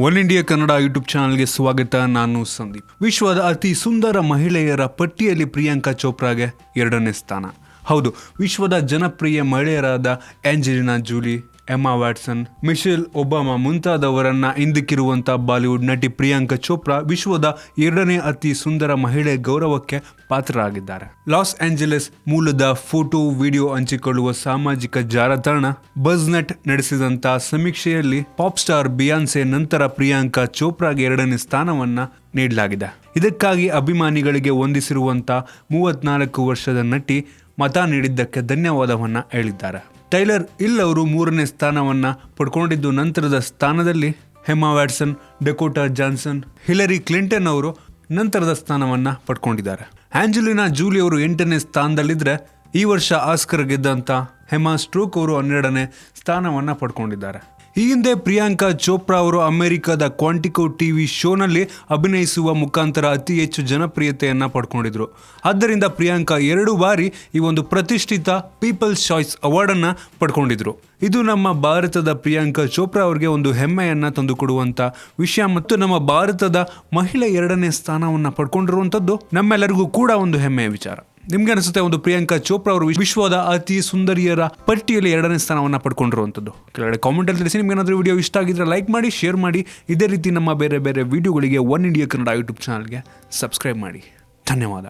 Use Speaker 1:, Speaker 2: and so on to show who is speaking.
Speaker 1: One India Kannada YouTube ಚಾನಲ್ಗೆ ಸ್ವಾಗತ. ನಾನು ಸಂದೀಪ್. ವಿಶ್ವದ ಅತಿ ಸುಂದರ ಮಹಿಳೆಯರ ಪಟ್ಟಿಯಲ್ಲಿ ಪ್ರಿಯಾಂಕಾ ಚೋಪ್ರಾಗೆ 2ನೇ ಸ್ಥಾನ. ಹೌದು, ವಿಶ್ವದ ಜನಪ್ರಿಯ ಮಹಿಳೆಯರಾದ Angelina Jolie, Emma Watson, Michelle Obama ಮುಂತಾದವರನ್ನ ಹಿಂದಿಕ್ಕಿರುವಂಥ ಬಾಲಿವುಡ್ ನಟಿ ಪ್ರಿಯಾಂಕಾ ಚೋಪ್ರಾ ವಿಶ್ವದ 2ನೇ ಅತಿ ಸುಂದರ ಮಹಿಳೆ ಗೌರವಕ್ಕೆ ಪಾತ್ರರಾಗಿದ್ದಾರೆ. ಲಾಸ್ ಏಂಜಲೀಸ್ ಮೂಲದ ಫೋಟೋ ವಿಡಿಯೋ ಹಂಚಿಕೊಳ್ಳುವ ಸಾಮಾಜಿಕ ಜಾಲತಾಣ ಬಜ್ನೆಟ್ ನಡೆಸಿದಂಥ ಸಮೀಕ್ಷೆಯಲ್ಲಿ ಪಾಪ್ ಸ್ಟಾರ್ ಬಿಯಾನ್ಸೆ ನಂತರ ಪ್ರಿಯಾಂಕಾ ಚೋಪ್ರಾಗೆ 2ನೇ ಸ್ಥಾನವನ್ನ ನೀಡಲಾಗಿದೆ. ಇದಕ್ಕಾಗಿ ಅಭಿಮಾನಿಗಳಿಗೆ ವಂದಿಸಿರುವಂಥ 34 ವರ್ಷದ ನಟಿ ಮತ ನೀಡಿದ್ದಕ್ಕೆ ಧನ್ಯವಾದವನ್ನ ಹೇಳಿದ್ದಾರೆ. ಟೈಲರ್ ಹಿಲ್ ಅವರು 3ನೇ ಸ್ಥಾನವನ್ನ ಪಡ್ಕೊಂಡಿದ್ದು, ನಂತರದ ಸ್ಥಾನದಲ್ಲಿ Emma Watson, Dakota Johnson, Hillary Clinton ಅವರು ನಂತರದ ಸ್ಥಾನವನ್ನ ಪಡ್ಕೊಂಡಿದ್ದಾರೆ. ಆಂಜೆಲಿನಾ ಜೂಲಿ ಅವರು 8ನೇ ಸ್ಥಾನದಲ್ಲಿದ್ದರೆ, ಈ ವರ್ಷ ಆಸ್ಕರ್ ಗೆದ್ದಂತ ಎಮ್ಮಾ ಸ್ಟೋನ್ ಅವರು 12ನೇ ಸ್ಥಾನವನ್ನ ಪಡ್ಕೊಂಡಿದ್ದಾರೆ. ಈ ಹಿಂದೆ ಪ್ರಿಯಾಂಕಾ ಚೋಪ್ರಾ ಅವರು ಅಮೆರಿಕದ ಕ್ವಾಂಟಿಕೋ ಟಿವಿ ಶೋನಲ್ಲಿ ಅಭಿನಯಿಸುವ ಮುಖಾಂತರ ಅತಿ ಹೆಚ್ಚು ಜನಪ್ರಿಯತೆಯನ್ನ ಪಡ್ಕೊಂಡಿದ್ರು. ಆದ್ದರಿಂದ ಪ್ರಿಯಾಂಕಾ 2 ಬಾರಿ ಈ ಒಂದು ಪ್ರತಿಷ್ಠಿತ ಪೀಪಲ್ಸ್ ಚಾಯ್ಸ್ ಅವಾರ್ಡ್ ಅನ್ನ ಪಡ್ಕೊಂಡಿದ್ರು. ಇದು ನಮ್ಮ ಭಾರತದ ಪ್ರಿಯಾಂಕಾ ಚೋಪ್ರಾ ಅವರಿಗೆ ಒಂದು ಹೆಮ್ಮೆಯನ್ನ ತಂದುಕೊಡುವಂತ ವಿಷಯ ಮತ್ತು ನಮ್ಮ ಭಾರತದ ಮಹಿಳೆ 2ನೇ ಸ್ಥಾನವನ್ನ ಪಡ್ಕೊಂಡಿರುವಂತದ್ದು ನಮ್ಮೆಲ್ಲರಿಗೂ ಕೂಡ ಒಂದು ಹೆಮ್ಮೆಯ ವಿಚಾರ. ನಿಮ್ಗೆ ಅನಿಸುತ್ತೆ ಒಂದು ಪ್ರಿಯಾಂಕಾ ಚೋಪ್ರಾ ಅವರು ವಿಶ್ವದ ಅತಿ ಸುಂದರಿಯರ ಪಟ್ಟಿಯಲ್ಲಿ 2ನೇ ಸ್ಥಾನವನ್ನ ಪಡ್ಕೊಂಡಿರುವಂಥದ್ದು? ಕೆಳಗಡೆ ಕಾಮೆಂಟ್ ಅಲ್ಲಿ ತಿಳಿಸಿ. ನಿಮ್ಗೆ ಏನಾದರೂ ವಿಡಿಯೋ ಇಷ್ಟ ಆಗಿದ್ರೆ ಲೈಕ್ ಮಾಡಿ, ಶೇರ್ ಮಾಡಿ. ಇದೇ ರೀತಿ ನಮ್ಮ ಬೇರೆ ಬೇರೆ ವಿಡಿಯೋಗಳಿಗೆ ಒನ್ ಇಂಡಿಯಾ ಕನ್ನಡ ಯೂಟ್ಯೂಬ್ ಚಾನಲ್ಗೆ ಸಬ್ಸ್ಕ್ರೈಬ್ ಮಾಡಿ. ಧನ್ಯವಾದ.